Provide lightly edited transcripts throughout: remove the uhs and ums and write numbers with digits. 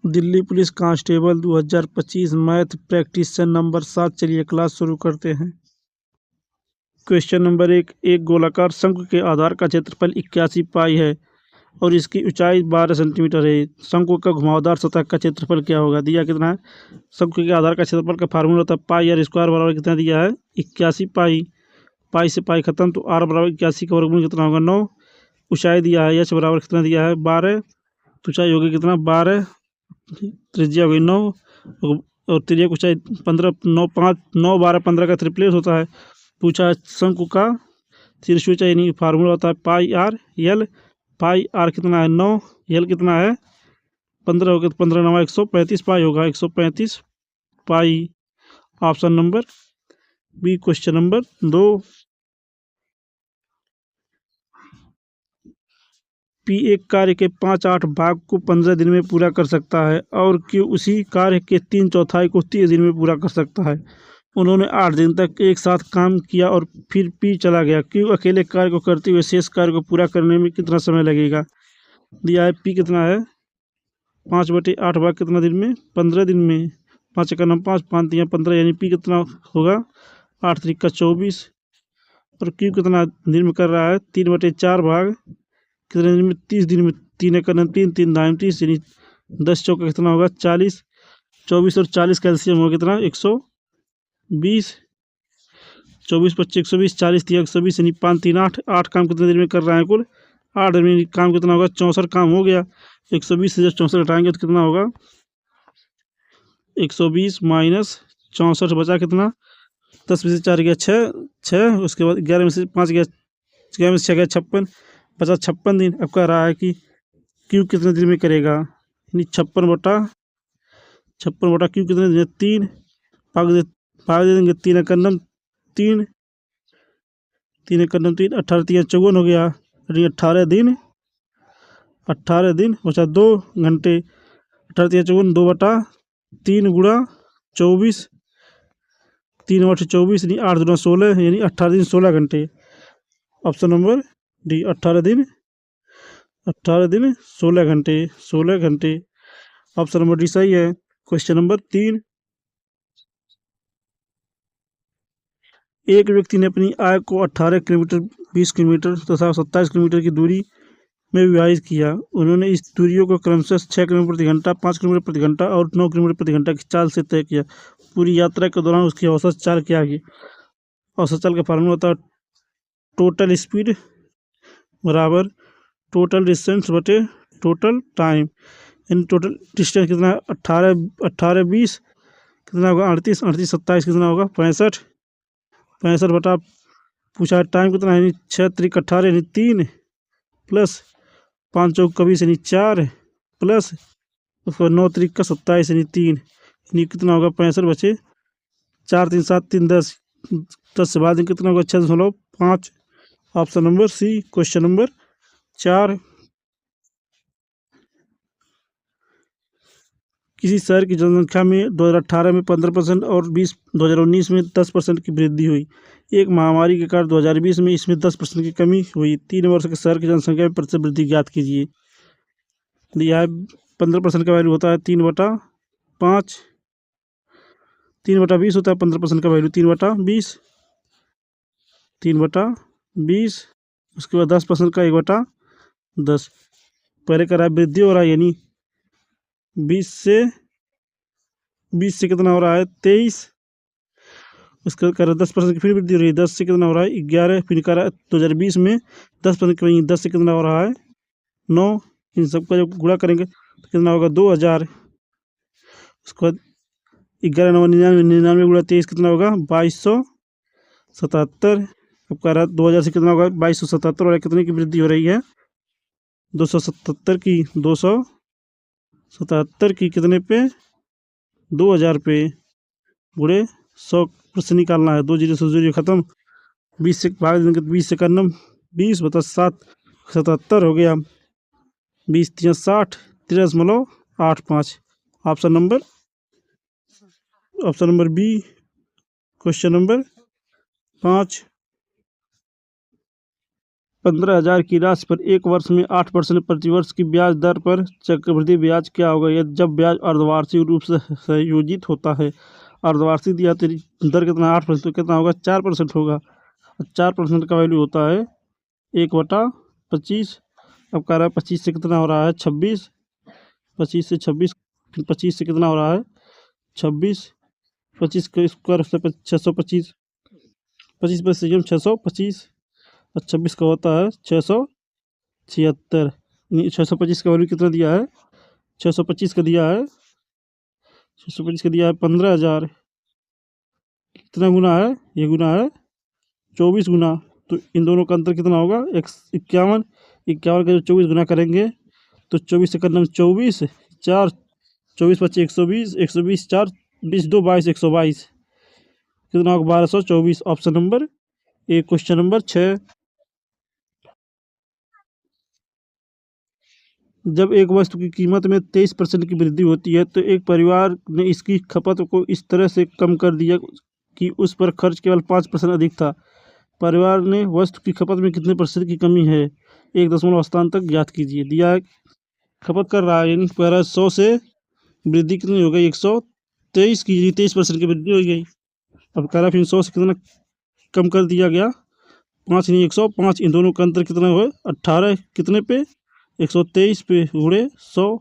Delhi police constable 2025 math practice number 7। चलिए class शुरू करते हैं। Question number 1। एक गोलाकार शंकु के आधार का क्षेत्रफल 81 पाई है और इसकी ऊंचाई 12 सेंटीमीटर है। शंकु का घुमावदार सतह का क्षेत्रफल क्या होगा? दिया कितना है? शंकु के आधार का क्षेत्रफल का फार्मूला होता है पाई आर स्क्वायर बराबर कितना दिया है? 81 पाई। पाई से पाई खत्म, तो आर बराबर 81 का वर्गमूल कितना होगा? 9। ऊंचाई दिया है एच बराबर कितना दिया है? 12। तो ऊंचाई होगी कितना? 12। त्रिज्या होगी 9 और त्रिज्या की ऊंचाई 15। 9 5 9 12 15 का ट्रिपलेट होता है। पूछा शंकु का शीर्ष ऊंचाई यानी फार्मूला होता है पाई आर एल। पाई आर कितना है? 9। एल कितना है? 15 होगा, तो 15 9 135 पाई होगा 135 पाई। Option number B question number 2। P एक कार्य के 5-8 भाग को 15 दिन में पूरा कर सकता है और क्यू उसी कार्य के 3/4 को 30 दिन में पूरा कर सकता है। उन्होंने 8 दिन तक एक साथ काम किया और फिर पी चला गया। क्यू अकेले कार्य को करते हुए शेष कार्य को पूरा करने में कितना समय लगेगा? दिया है पी कितना है? 5/8 भाग कितना दिन में? 15 दिन में। 5 का 9 5 5 3 15 यानी पी कितना होगा? 8 3 का 24। और क्यू कितना दिन में कर रहा है? 3/4 भाग कितने दिन में? 30 दिन में। 3 का 9 3 3 9 30 यानी 10 चौका कितना होगा? 40। 24 और 40 कैल्सियम होगा कितना? 120। 24 25 120 40 3 120 यानी 5 3 8। 8 काम कितने दिन में कर रहा है कुल? 8 दिन में काम कितना होगा? 64 काम हो गया। 120 से जब 64 हटाएंगे तो कितना होगा? 120 माइनस 64 बचा कितना? 10 में से 4 गया 6। उसके बाद 11 में से 5 गया 11 में से 6 गया 56। बचा 56 दिन। अब कह रहा है कि क्यू कितने दिन में करेगा? यानी 56 बटा क्यू कितने दिन? 3। भाग दे देंगे। 3 का 9 3 3 का 9 3 18 3 54 हो गया। यानी 18 दिन बचा 2 घंटे। 18 3 54 2/3 गुणा 24। 3 8 24 यानी 8 2 16 यानी 18 दिन 16 घंटे। ऑप्शन नंबर डी 18 दिन 16 घंटे 16 घंटे। ऑप्शन नंबर डी सही है। Question number 3। एक व्यक्ति ने अपनी आय को 18 किलोमीटर 20 किलोमीटर तथा 27 किलोमीटर की दूरी में विभाजित किया। उन्होंने इस दूरियों को क्रमशः 6 किलोमीटर प्रति घंटा 5 किलोमीटर प्रति घंटा और 9 किलोमीटर प्रति घंटा की चाल से तय किया। पूरी यात्रा के दौरान उसकी औसत चाल क्या की? औसत चाल का फार्मूला होता है टोटल स्पीड बराबर टोटल डिस्टेंस बटे टोटल टाइम। यानी टोटल डिस्टेंस कितना? 18 20 कितना होगा? 38 38 27 कितना होगा? 65 65 बटा पूछा टाइम कितना है? 6 3 18 यानी 3 प्लस 5 चौक 20 यानी 4 प्लस उसको 9 3 का 27 यानी 3 यानी कितना होगा? 65 बचे 4 3 7 3 10 10 से बाद में कितना होगा? 6.5। Option number C question number 4। किसी शहर की जनसंख्या में 2018 में 15% और 2019 में 10% की वृद्धि हुई। एक महामारी के कारण 2020 में इसमें 10% की कमी हुई। 3 वर्ष के शहर की जनसंख्या में प्रतिशत वृद्धि ज्ञात कीजिए। दिया है 15% का वैल्यू होता है 3/5। 3/20 होता है 15% का वैल्यू 3/20 3/20। उसके बाद 10% का 1/10। पहले करा वृद्धि हो रहा है यानी 20 से कितना हो रहा है? 23। उसके बाद कर रहा है 10% की फिर वृद्धि हो रही है। 10 से कितना हो रहा है? 11। फिर कर रहा है 2020 में 10% की 10 से कितना हो रहा है? 9। इन सबका जब गुणा करेंगे तो कितना होगा? 2000। उसके बाद 11 9 99 99 गुणा 23 कितना होगा? 2277। अब कह रहा है 2000 से कितना होगा? 2277 और कितने की वृद्धि हो रही है? 277 की कितने पे? 2000 पे गुणे 100 निकालना है। 2 जीरो से 0 खत्म। 20 से भाग देंगे तो 20 से करना 20/7 77 हो गया। 20 3 60 13.85। Option number B question number 5। 15,000 की राशि पर एक वर्ष में 8% प्रतिवर्ष की ब्याज दर पर चक्रवृद्धि ब्याज क्या होगा? यदि जब ब्याज अर्धवार्षिक रूप से संयोजित होता है, अर्धवार्षिक दिया तो दर कितना 8%, तो कितना होगा 4% होगा। 4% का वैल्यू होता है 1/25। अब कह रहा है 25 से कितना हो रहा है 26, 25 से 26, 25 से कितना हो रहा है 26, 25 का स्क्वायर 625, 25 पर संयम 625 और 26 का होता है 676। 625 का वैल्यू कितना दिया है 625 का दिया है 625 का दिया है 15,000। कितना गुना है ये गुना है 24 गुना, तो इन दोनों का अंतर कितना होगा 51। 51 का जो 24 गुना करेंगे तो 24 से करना 24, 4 24 25 120, 120 4 20 2 22, 122 कितना होगा 1224। Option number A. Question number 6, जब एक वस्तु की कीमत में 23% की वृद्धि होती है तो एक परिवार ने इसकी खपत को इस तरह से कम कर दिया कि उस पर खर्च केवल 5% अधिक था। परिवार ने वस्तु की खपत में कितने प्रतिशत की कमी है? 1 स्थान तक ज्ञात कीजिए। दिया है खपत कर रहा है, यानी 100 से वृद्धि कितनी हो गई 123 की, 23% की वृद्धि हो गई। अब कह रहा फिर 100 से कितना कम कर दिया गया 5 नहीं 105। इन दोनों का अंतर कितना हुआ 18 कितने पे 123 पे गुणे 100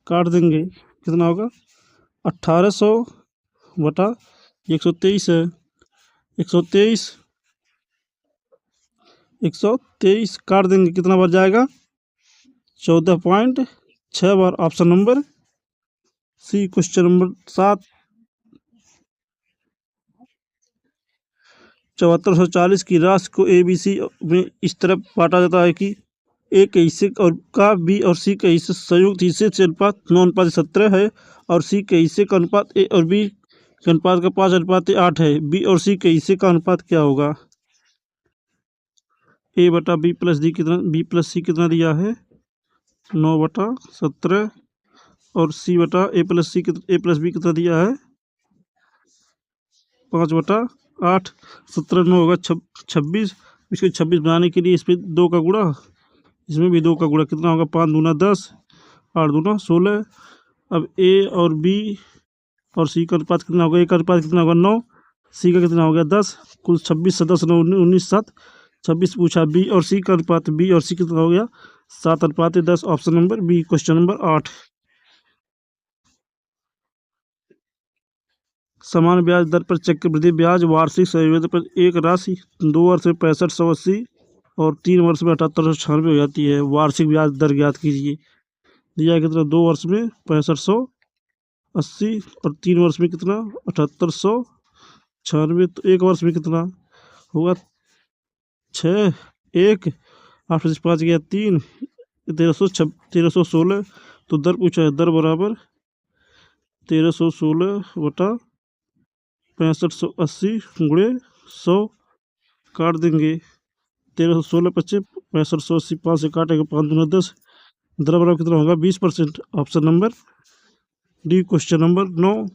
काट देंगे कितना होगा 1800 बटा 123 है 123 काट देंगे कितना बार जाएगा 14.6 बार। Option number C. Question number 7, 7440 की राशि को ABC में इस तरह बांटा जाता है कि ए के हिस्से और का बी और सी के हिस्से संयुक्त हिस्से से अनुपात 9:17 है और सी के हिस्से का अनुपात ए और बी के अनुपात का 5:8 है। बी और सी के हिस्से का अनुपात क्या होगा? ए बटा बी प्लस डी कितना, बी प्लस सी कितना दिया है 9/17 और सी बटा ए प्लस सी ए प्लस बी कितना दिया है 5/8। 17 9 होगा 26। इसको 26 बनाने के लिए इस पर 2 का गुणा, इसमें भी 2 का गुणा कितना होगा 5 दूना 10, 8 दूना 16। अब ए और बी और सी का अनुपात कितना होगा, ए का अनुपात कितना होगा 9, सी का कितना हो गया 10, कुल 26 से 10 9 19 7 26 पूछा। बी और सी का अनुपात, बी और सी कितना हो गया 7:10। Option number B. Question number 8, समान ब्याज दर पर चक्रवृद्धि ब्याज वार्षिक संयोजन पर एक राशि 2 वर्ष में 6580 और 3 वर्ष में 7896 हो जाती है। वार्षिक ब्याज दर ज्ञात कीजिए। दिया कितना 2 वर्ष में 6580 और 3 वर्ष में कितना 7896, तो 1 वर्ष में कितना होगा 6 1 8 से 5 गया 3 1316। तो दर पूछा है, दर बराबर 1316 बटा 6580 गुणे 100 काट देंगे 1316 25 6580 5 से काटेंगे 5 दूना 10, दर बराबर कितना होगा 20%। Option number D. Question number 9,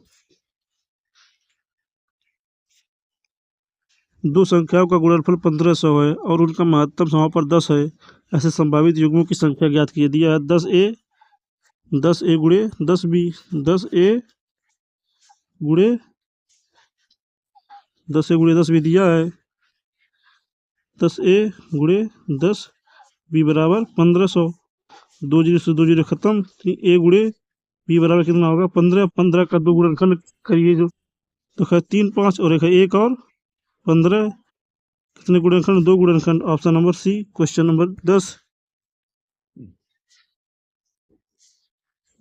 दो संख्याओं का गुणनफल 1500 है और उनका महत्तम समापन 10 है। ऐसे संभावित युग्मों की संख्या ज्ञात कीजिए। दिया है 10a गुणे 10b, 10a गुणे 10b दिया है 10a गुणे 10b बराबर 1500। 2 जीरो से 2 जीरो खत्म, a गुणे b बराबर कितना होगा 15। 15 का 2 गुणनखंड करिए जो, तो खैर 3 5 और एक और 15, कितने गुणनखंड 2 गुणनखंड। Option number C. Question number 10,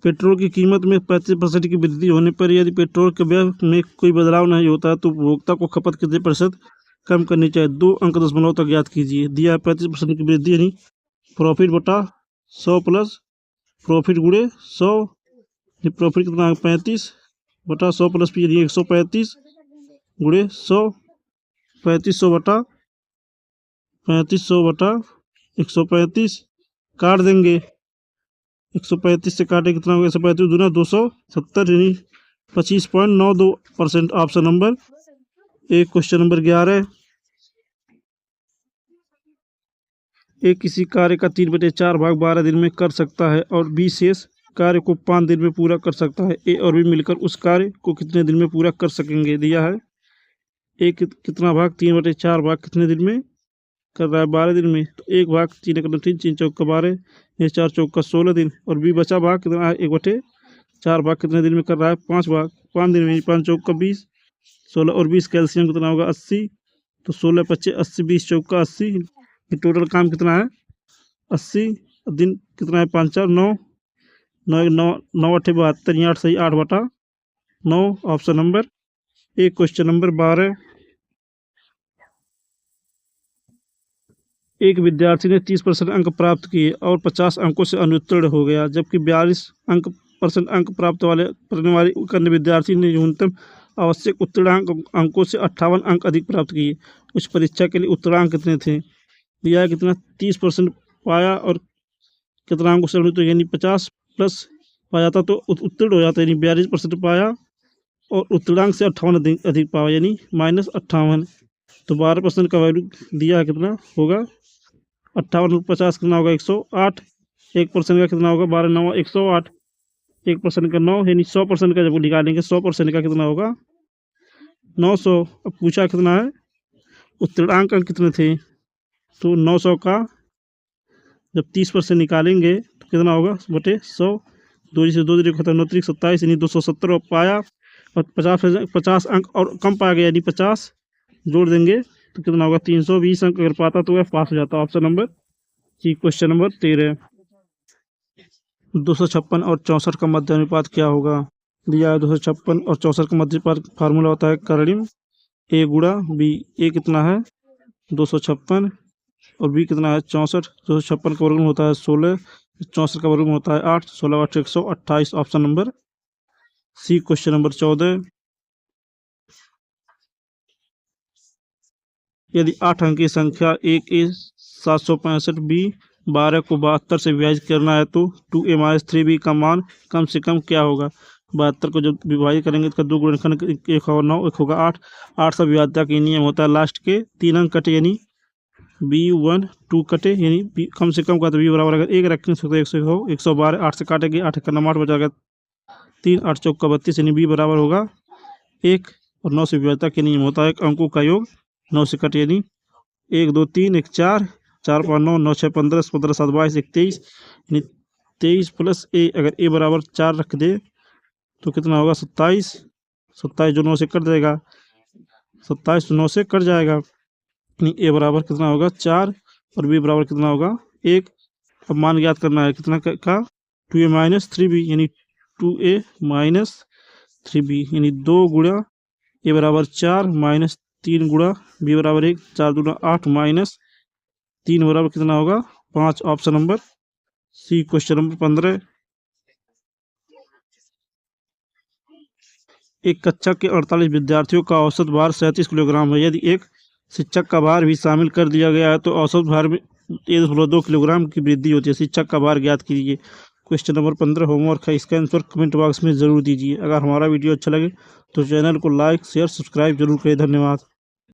petrol की कीमत में 35% की वृद्धि होने पर यदि पेट्रोल के व्यय में कोई बदलाव नहीं होता है तो उपभोक्ता को खपत कितने प्रतिशत कम करनी चाहिए? 2 अंक दशमलव तक ज्ञात कीजिए। दिया है 35% की वृद्धि, यानी प्रॉफिट बटा 100 प्लस प्रॉफिट गुणे 100, प्रॉफिट कितना 35 बटा 100 प्लस पी, यानी 135 गुणे 100, 3500 बटा 135 काट देंगे 135 से काटे कितना होगा 135 दूना 270, यानी 25.92%। Option number A. Question number 11, ए किसी कार्य का 3/4 भाग 12 दिन में कर सकता है और बी शेष कार्य को 5 दिन में पूरा कर सकता है। ए और बी मिलकर उस कार्य को कितने दिन में पूरा कर सकेंगे दिया है। ए कितना भाग 3/4 भाग कितने दिन में कर रहा है 12 दिन में, तो 1 भाग 3 3 3 चौका 12, ये 4 चौका 16 दिन, और बी बचा भाग कितना है 1/4 भाग कितने दिन में कर रहा है 5 भाग 5 दिन में, 5 चौका 20, 16 और 20 कैल्शियम कितना होगा 80, तो 16 25 80 20 चौका 80, टोटल काम कितना है 80, दिन कितना है 5 4 9 9 9 9 8 72, 8 सही 8/9, option number A. Question number 12, एक विद्यार्थी ने 30% अंक प्राप्त किए और 50 अंकों से अनुत्तीर्ण हो गया, जबकि 42% अंक प्राप्त करने वाले अन्य विद्यार्थी ने न्यूनतम आवश्यक उत्तीर्णांक अंकों से 58 अंक अधिक प्राप्त किए। उस परीक्षा के लिए उत्तीर्णांक कितने थे दिया है, कितना 30% पाया और कितना अंकों से अनुत्तीर्ण, यानी 50 प्लस पाया था तो उत्तीर्ण हो जाता है, यानी 42% पाया और उत्तीर्णांक से 58 अधिक पाया यानी -58, तो 12% का वैल्यू दिया है कितना होगा 58 और 50 कितना होगा 108, 1% का कितना होगा 12 9 108, 1% का 9 यानी 100% का जब निकालेंगे 100% का कितना होगा 900। अब पूछा कितना है उत्तीर्णांक अंक कितने थे, तो 900 का जब 30% निकालेंगे तो कितना होगा बटे 100, 2 से 2 खत्म 9 27 यानी 270 और पाया, और 50 अंक और कम पाया गया यानी 50 जोड़ देंगे तो कितना होगा 320 अंक अगर पाता तो वह पास हो जाता। ऑप्शन नंबर जी। क्वेश्चन नंबर 13, 256 और 64 का मध्य अनुपात क्या होगा दिया है। 256 और 64 का मध्य अनुपात फार्मूला होता है करणिम ए गुणा बी। ए कितना है 256 और बी कितना है 64, 256 का वर्गमूल होता है 16, 64 का वर्गमूल होता है 8, 16 8 128, option number C. Question number 14, यदि 8 अंक की संख्या 1a765 बी 12 को 72 से विभाजित करना है तो 2a-3b का मान कम से कम क्या होगा। 72 को जब विभाजित करेंगे तो 2 गुणनखंड 1 होगा 9, 1 होगा 8, 8 से विभाज्यता का नियम होता है लास्ट के 3 अंक कटे यानी b1 2 कटे यानी कम से कम का तो b बराबर अगर 1 रखेंगे तो 112, 8 से काटेंगे 8 का 8 बचा 3, 8 चौका 32 यानी b बराबर होगा 1, और 9 से विभाज्यता के नियम होता है अंकों का योग 9 से कट यानी 1 2 3 1 4 4 5 9 9 6 15 15 7 22 23 यानी 23 प्लस a, अगर a बराबर 4 रख दे तो कितना होगा 27, 27 जो 9 से कट जाएगा 27 9 से कट जाएगा यानी a बराबर कितना होगा 4 और b बराबर कितना होगा 1। अब मान ज्ञात करना है कितना का 2a-3b यानी 2a-3b यानी 2 गुणा a बराबर 4 माइनस 3 गुणा b बराबर 1, 4 दूना 8 माइनस 3 बराबर कितना होगा 5, option number C. Question number 15, एक कक्षा के 48 विद्यार्थियों का औसत भार 37 किलोग्राम है। यदि एक शिक्षक का भार भी शामिल कर दिया गया है तो औसत भार में 1.2 किलोग्राम की वृद्धि होती है। शिक्षक का भार ज्ञात कीजिए। क्वेश्चन नंबर 15 होमवर्क है, इसका आंसर कमेंट बॉक्स में ज़रूर दीजिए। अगर हमारा वीडियो अच्छा लगे तो चैनल को लाइक शेयर सब्सक्राइब जरूर करें। धन्यवाद।